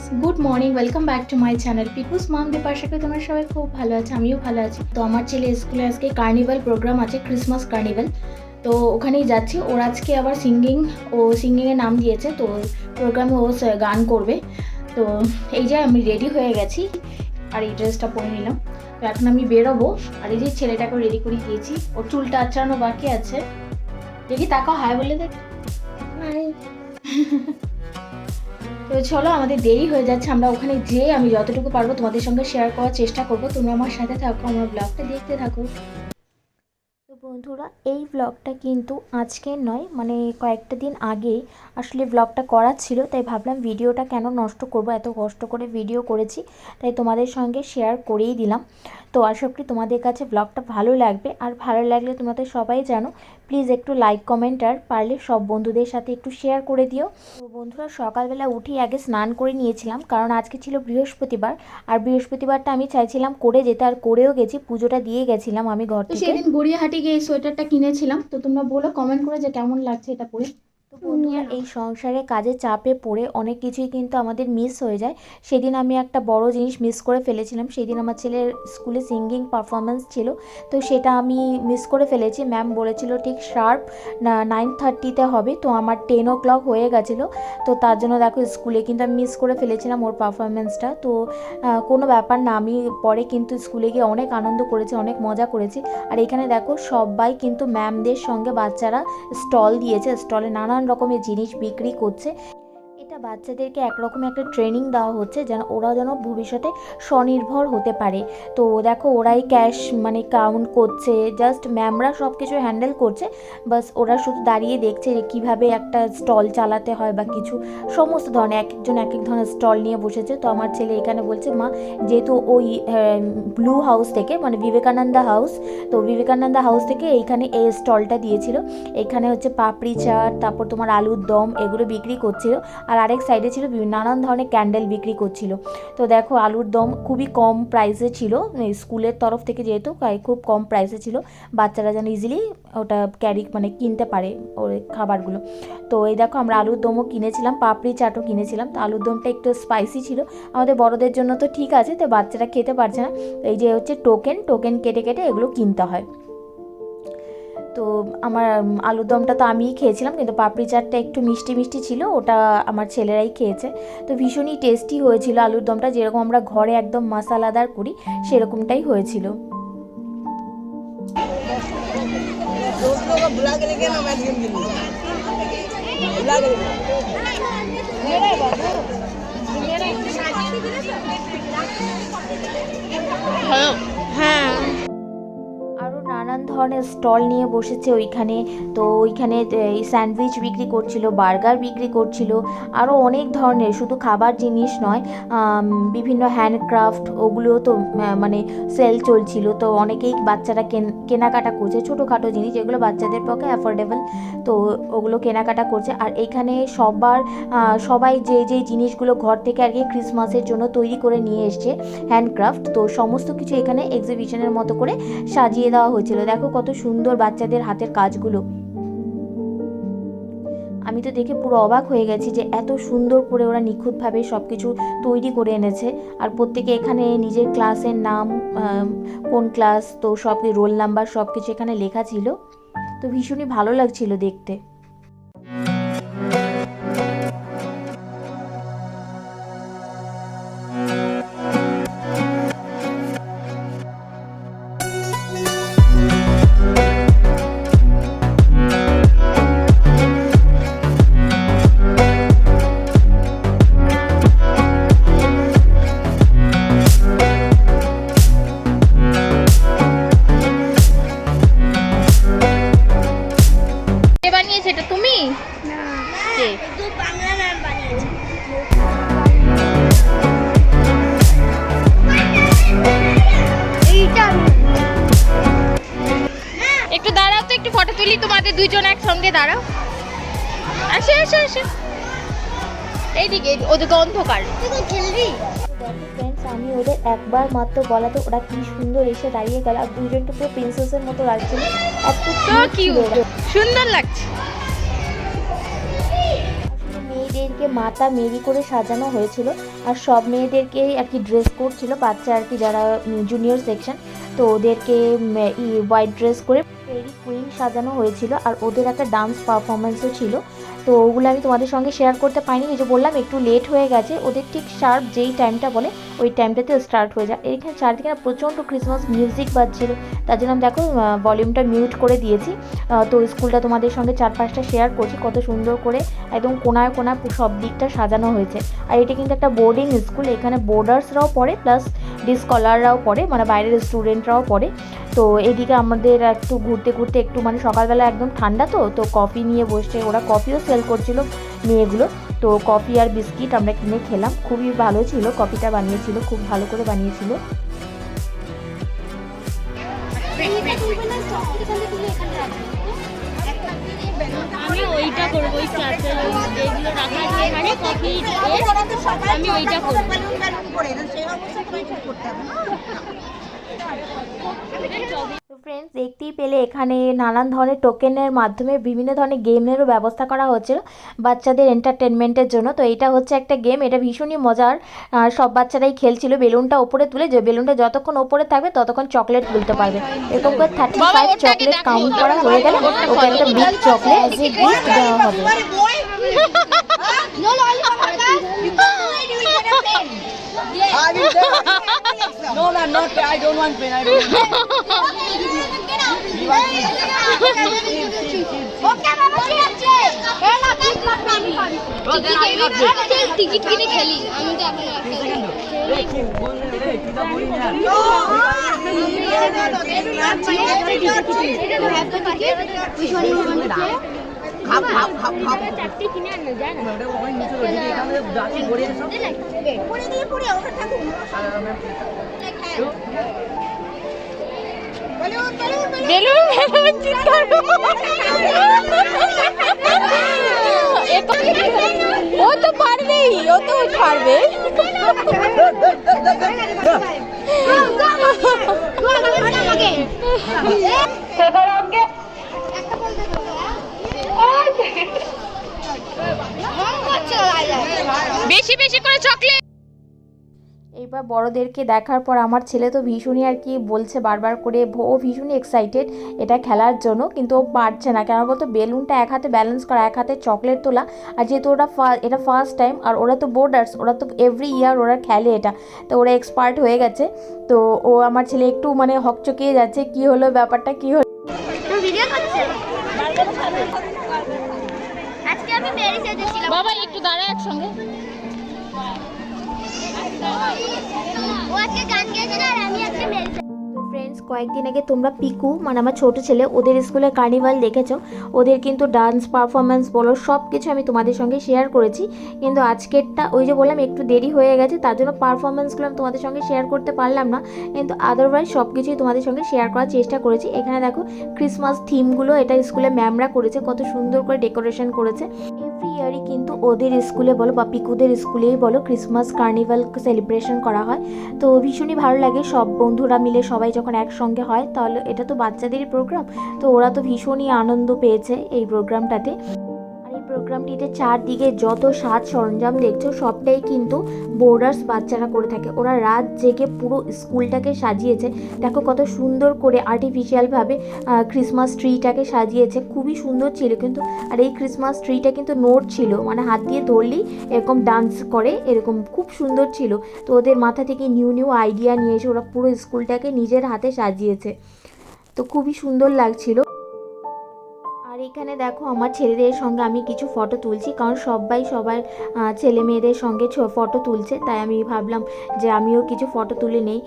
Good morning, welcome back to my channel Pikus mom Dipa. আশা করি তোমরা সবাই খুব ভালো আছে, আমিও ভালো আছি। তো আমার ছেলে স্কুলে আজকে কার্নিভাল প্রোগ্রাম আছে, ক্রিসমাস কার্নিভাল। তো ওখানেই যাচ্ছি। ওর আজকে আবার সিঙ্গিংয়ে নাম দিয়েছে, তো প্রোগ্রামে ও গান করবে। তো এই যে আমি রেডি হয়ে গেছি আর এই ড্রেসটা পরে নিলাম। তো এখন আমি বেরোবো। আর এই যে ছেলেটাকে রেডি করে দিয়েছি, ওর চুলটা আঁচড়ানো বাকি আছে। দেখি তাকাও, হাই বলে দেখ। হাই। তো চলো, আমাদের দেরি হয়ে যাচ্ছে। আমরা ওখানে যেয়ে আমি যতটুকু পারবো তোমাদের সঙ্গে শেয়ার করার চেষ্টা করবো। তোমরা আমার সাথে থাকো, আমার ব্লগটা দেখতে থাকো। তো বন্ধুরা, এই ব্লগটা কিন্তু আজকের নয়, মানে কয়েকটা দিন আগেই আসলে ব্লগটা করার ছিল। তাই ভাবলাম ভিডিওটা কেন নষ্ট করব, এত কষ্ট করে ভিডিও করেছি, তাই তোমাদের সঙ্গে শেয়ার করেই দিলাম। তো আশা করি তোমাদের কাছে ব্লগটা ভালো লাগবে। আর ভালো লাগলে তোমাদের সবাই জানো, প্লিজ একটু লাইক কমেন্ট আর পারলে সব বন্ধুদের সাথে একটু শেয়ার করে দিও। তো বন্ধুরা, সকালবেলা উঠি আগে স্নান করে নিয়েছিলাম, কারণ আজকে ছিল বৃহস্পতিবার। আর বৃহস্পতিবারটা আমি চাইছিলাম করে যেতে, আর করেও গেছি, পুজোটা দিয়ে গেছিলাম আমি ঘর থেকে। সেদিন গড়িয়াহাটে গিয়ে এই সোয়েটারটা কিনেছিলাম। তো তোমরা বলো কমেন্ট করে যে কেমন লাগছে এটা পরে। তো বন্ধুরা, এই সংসারে কাজে চাপে পড়ে অনেক কিছুই কিন্তু আমাদের মিস হয়ে যায়। সেদিন আমি একটা বড় জিনিস মিস করে ফেলেছিলাম। সেদিন আমার ছেলের স্কুলে সিঙ্গিং পারফরমেন্স ছিল, তো সেটা আমি মিস করে ফেলেছি। ম্যাম বলেছিল ঠিক শার্প 9:30 হবে, তো আমার 10 o'clock হয়ে গেছিলো। তো তার জন্য দেখো স্কুলে কিন্তু আমি মিস করে ফেলেছিলাম ওর পারফরমেন্সটা। তো কোনো ব্যাপার না, আমি পরে কিন্তু স্কুলে গিয়ে অনেক আনন্দ করেছি, অনেক মজা করেছি। আর এখানে দেখো সবাই কিন্তু ম্যামদের সঙ্গে বাচ্চারা স্টল দিয়েছে, স্টলে নানান রকমের জিনিস বিক্রি করছে। এটা বাচ্চাদেরকে একরকম একটা ট্রেনিং দেওয়া হচ্ছে, যেন ওরা যেন ভবিষ্যতে স্বনির্ভর হতে পারে। তো দেখো ওরাই ক্যাশ মানে কাউন্ট করছে, জাস্ট ম্যামরা সব কিছু হ্যান্ডেল করছে, বাস ওরা শুধু দাঁড়িয়ে দেখছে যে কীভাবে একটা স্টল চালাতে হয় বা কিছু সমস্ত ধরনের এক একজন এক এক ধরনের স্টল নিয়ে বসেছে। তো আমার ছেলে এখানে বলছে, মা যেহেতু ওই ব্লু হাউস থেকে মানে বিবেকানন্দা হাউস, তো বিবেকানন্দা হাউস থেকে এইখানে এই স্টলটা দিয়েছিল। এখানে হচ্ছে পাপড়ি চাট, তারপর তোমার আলুর দম, এগুলো বিক্রি করছিল। আর আরেক সাইডে ছিল নানান ধরনের ক্যান্ডেল বিক্রি করছিল। তো দেখো আলুর দম খুবই কম প্রাইসে ছিল, স্কুলের তরফ থেকে যেহেতু খুব কম প্রাইসে ছিল, বাচ্চারা যেন ইজিলি ওটা ক্যারি মানে কিনতে পারে ওই খাবারগুলো। তো এই দেখো আমরা আলুর দমও কিনেছিলাম, পাপড়ি চাটও কিনেছিলাম। তো আলুর দমটা একটু স্পাইসি ছিল, আমাদের বড়দের জন্য তো ঠিক আছে, তো বাচ্চারা খেতে পারছে না। এই যে হচ্ছে টোকেন কেটে কেটে এগুলো কিনতে হয়। তো আমার আলুর দমটা তো আমিই খেয়েছিলাম, কিন্তু পাপড়ি চাটটা একটু মিষ্টি মিষ্টি ছিল, ওটা আমার ছেলেরাই খেয়েছে। তো ভীষণই টেস্টি হয়েছিল আলুর দমটা, যেরকম আমরা ঘরে একদম মশলাদার করি সেরকমটাই হয়েছিল। হ্যাঁ, আরও নানান ধরনের স্টল নিয়ে বসেছে ওইখানে। তো ওইখানে এই স্যান্ডউইচ বিক্রি করছিল, বার্গার বিক্রি করছিল, আরও অনেক ধরনের, শুধু খাবার জিনিস নয়, বিভিন্ন হ্যান্ডক্রাফট ওগুলোও তো মানে সেল চলছিল। তো অনেকেই বাচ্চারা কেনাকাটা করছে, ছোটোখাটো জিনিস যেগুলো বাচ্চাদের পক্ষে অ্যাফোর্ডেবল, তো ওগুলো কেনাকাটা করছে। আর এইখানে সবাই যে জিনিসগুলো ঘর থেকে আর কি ক্রিসমাসের জন্য তৈরি করে নিয়ে এসছে হ্যান্ডক্রাফট, তো সমস্ত কিছু এখানে এক্সিবিশনের মতো করে সাজিয়ে দেওয়া হয়েছিল। দেখো কত সুন্দর বাচ্চাদের হাতের কাজগুলো, আমি তো দেখে পুরো অবাক হয়ে গেছি যে এত সুন্দর করে ওরা নিখুঁতভাবে সব কিছু তৈরি করে এনেছে। আর প্রত্যেকে এখানে নিজের ক্লাসের নাম, কোন ক্লাস, তো সব রোল নাম্বার সব কিছু এখানে লেখা ছিল। তো ভীষণই ভালো লাগছিল দেখতে। বানিয়েছে এটা তুমি? না, কে? তো বাংলা নাম বানিয়েছে। এইটা একটু দাঁড়াও তো, একটু ফটো তুলি তোমাদের দুইজন একসঙ্গে, দাঁড়াও। আসো আসো আসো, এইদিকে, ওদিকে অন্ধকার। তুই খেলবি? ফ্রেন্ডস, আমি ওদের একবার মাত্র বলাতে ওরা কি সুন্দর এসে দাঁড়িয়ে গেল, আর দুইজনটা পুরো প্রিন্সেসের মতো লাগছিল, এত কিউট সুন্দর লাগছে। মেয়েদের মেয়েদেরকে মাতা মেরি করে সাজানো হয়েছিল, আর সব মেয়েদেরকেই আর কি ড্রেস কোড ছিল, বাচ্চা আর কি যারা জুনিয়র সেকশন, তো ওদেরকে হোয়াইট ড্রেস করে ফেরি কুইন সাজানো হয়েছিল, আর ওদের একটা ডান্স পারফরমেন্সও ছিল। তো ওগুলো আমি তোমাদের সঙ্গে শেয়ার করতে পারিনি, এই যে বললাম একটু লেট হয়ে গেছে, ওদের ঠিক শার্প যেই টাইমটা বলে ওই টাইমটাতে স্টার্ট হয়ে যায়। এখানে চারদিকে প্রচণ্ড ক্রিসমাস মিউজিক বাজছিল, তার জন্য আমি দেখো ভলিউমটা মিউট করে দিয়েছি। তো স্কুলটা তোমাদের সঙ্গে 4-5টা শেয়ার করছি, কত সুন্দর করে একদম কোনায় কোনায় সব দিকটা সাজানো হয়েছে। আর এটা কিন্তু একটা বোর্ডিং স্কুল, এখানে বোর্ডার্সরাও পড়ে প্লাস স্কলাররাও পড়ে, মানে বাইরের স্টুডেন্টরাও পড়ে। তো এদিকে আমাদের একটু ঘুরতে ঘুরতে একটু মানে সকালবেলা একদম ঠান্ডা, তো কফি নিয়ে বসছে, ওরা কফিও সেল করছিল মেয়েগুলো। তো কফি আর বিস্কিট আমরা কিনে খেলাম, খুবই ভালো ছিল, কফিটা বানিয়েছিল খুব ভালো করে বানিয়েছিল। আমি ওইটা করবো, ওই ক্লাসে যেগুলো রাখা আছে এখানে কফি আমি ওইটা করবো। ফ্রেন্ডস দেখতেই পেলে এখানে নানান ধরনের টোকেনের মাধ্যমে বিভিন্ন ধরনের গেমেরও ব্যবস্থা করা হচ্ছিল বাচ্চাদের এন্টারটেনমেন্টের জন্য। তো এটা হচ্ছে একটা গেম, এটা ভীষণই মজার, সব বাচ্চারাই খেলছিল। বেলুনটা ওপরে তুলে, যে বেলুনটা যতক্ষণ ওপরে থাকবে ততক্ষণ চকলেট তুলতে পারবে। এরকম করে 35 চকলেট কাউন্ট করা হয়ে গেলে ওকে একটা বিগ চকলেট যে গিফট দেওয়া হবে। No, ma'am, not pen. I don't want pen. I don't want pen. Okay, mama, ticket কিনে খেলি আমি তো চারটে কিনে আনো যায় না। ও তো পারবেই, ও তো পারবে। বেশি বেশি করে চকলেট। এইবার বড়দেরকে দেখার পর আমার ছেলে তো ভীষণই আর কি বলছে বারবার করে, ও ভীষণই এক্সাইটেড এটা খেলার জন্য, কিন্তু ও পারছে না। কেন বলতো বেলুনটা এক হাতে ব্যালেন্স করা, এক হাতে চকলেট তোলা, আর যেহেতু ওরা এটা ফার্স্ট টাইম, আর ওরা তো বোর্ডার্স, ওরা তো এভরি ইয়ার ওরা খেলে এটা, তো ওরা এক্সপার্ট হয়ে গেছে। তো ও আমার ছেলে একটু মানে হকচকিয়ে যাচ্ছে, কি হলো ব্যাপারটা, কি হলো। বাবা একটু দাঁড়া একসঙ্গে। তো ফ্রেন্ডস কয়েকদিন আগে তোমরা পিকু মানে আমার ছোটো ছেলে, ওদের স্কুলে কার্নিভাল দেখেছো, ওদের কিন্তু ডান্স পারফরমেন্স বলো সব কিছু আমি তোমাদের সঙ্গে শেয়ার করেছি। কিন্তু আজকেরটা ওই যে বললাম একটু দেরি হয়ে গেছে, তার জন্য পারফরমেন্সগুলো আমি তোমাদের সঙ্গে শেয়ার করতে পারলাম না, কিন্তু আদারওয়াইজ সব কিছুই তোমাদের সঙ্গে শেয়ার করার চেষ্টা করেছি। এখানে দেখো ক্রিসমাস থিমগুলো এটা স্কুলে ম্যামরা করেছে, কত সুন্দর করে ডেকোরেশন করেছে। এভরি ইয়ারই কিন্তু ওদের স্কুলে বলো বা পিকুদের স্কুলেই বলো ক্রিসমাস কার্নিভাল সেলিব্রেশন করা হয়। তো ভীষণই ভালো লাগে, সব বন্ধুরা মিলে সবাই যখন একসঙ্গে হয়, তাহলে এটা তো বাচ্চাদেরই প্রোগ্রাম, তো ওরা তো ভীষণই আনন্দ পেয়েছে এই প্রোগ্রামটাতে। আর এই প্রোগ্রামটিতে চারদিকে যত সাজ সরঞ্জাম দেখছো সবটাই কিন্তু বোর্ডার্স বাচ্চারা করে থাকে, ওরা রাত জেগে পুরো স্কুলটাকে সাজিয়েছে। দেখো কত সুন্দর করে আর্টিফিশিয়ালভাবে ক্রিসমাস ট্রিটাকে সাজিয়েছে, খুবই সুন্দর ছিল কিন্তু। আর এই ক্রিসমাস ট্রিটা কিন্তু নোট ছিল, মানে হাত দিয়ে ধরলেই এরকম ডান্স করে, এরকম খুব সুন্দর ছিল। তো ওদের মাথা থেকে নিউ নিউ আইডিয়া নিয়ে এসে ওরা পুরো স্কুলটাকে নিজের হাতে সাজিয়েছে, তো খুবই সুন্দর লাগছিল। আর এখানে দেখো আমার ছেলেদের সঙ্গে আমি কিছু ফটো তুলছি, কারণ সবার ছেলে মেয়েদের সঙ্গে ফটো তুলছে, তাই আমি ভাবলাম যে আমিও কিছু ফটো তুলে নেই।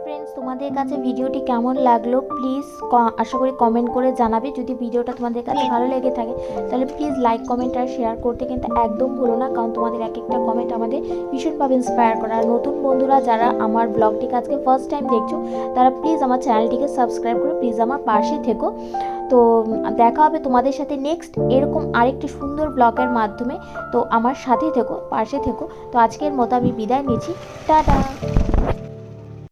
ফ্রেন্ডস তোমাদের কাছে ভিডিওটি কেমন লাগলো প্লিজ আশা করি কমেন্ট করে জানাবে। যদি ভিডিওটা তোমাদের কাছে ভালো লেগে থাকে তাহলে প্লিজ লাইক কমেন্ট আর শেয়ার করতে কিন্তু একদম ভুলো না, কারণ তোমাদের এক একটা কমেন্ট আমাদের ভীষণভাবে ইন্সপায়ার করে। আর নতুন বন্ধুরা যারা আমার ব্লগটিকে আজকে ফার্স্ট টাইম দেখছো তারা প্লিজ আমার চ্যানেলটিকে সাবস্ক্রাইব করে প্লিজ আমার পাশে থেকো। তো দেখা হবে তোমাদের সাথে নেক্সট এরকম আরেকটি সুন্দর ব্লগের মাধ্যমে। তো আমার সাথে থেকো, পাশে থেকো। তো আজকের মতো আমি বিদায় নিচ্ছি, টাটা।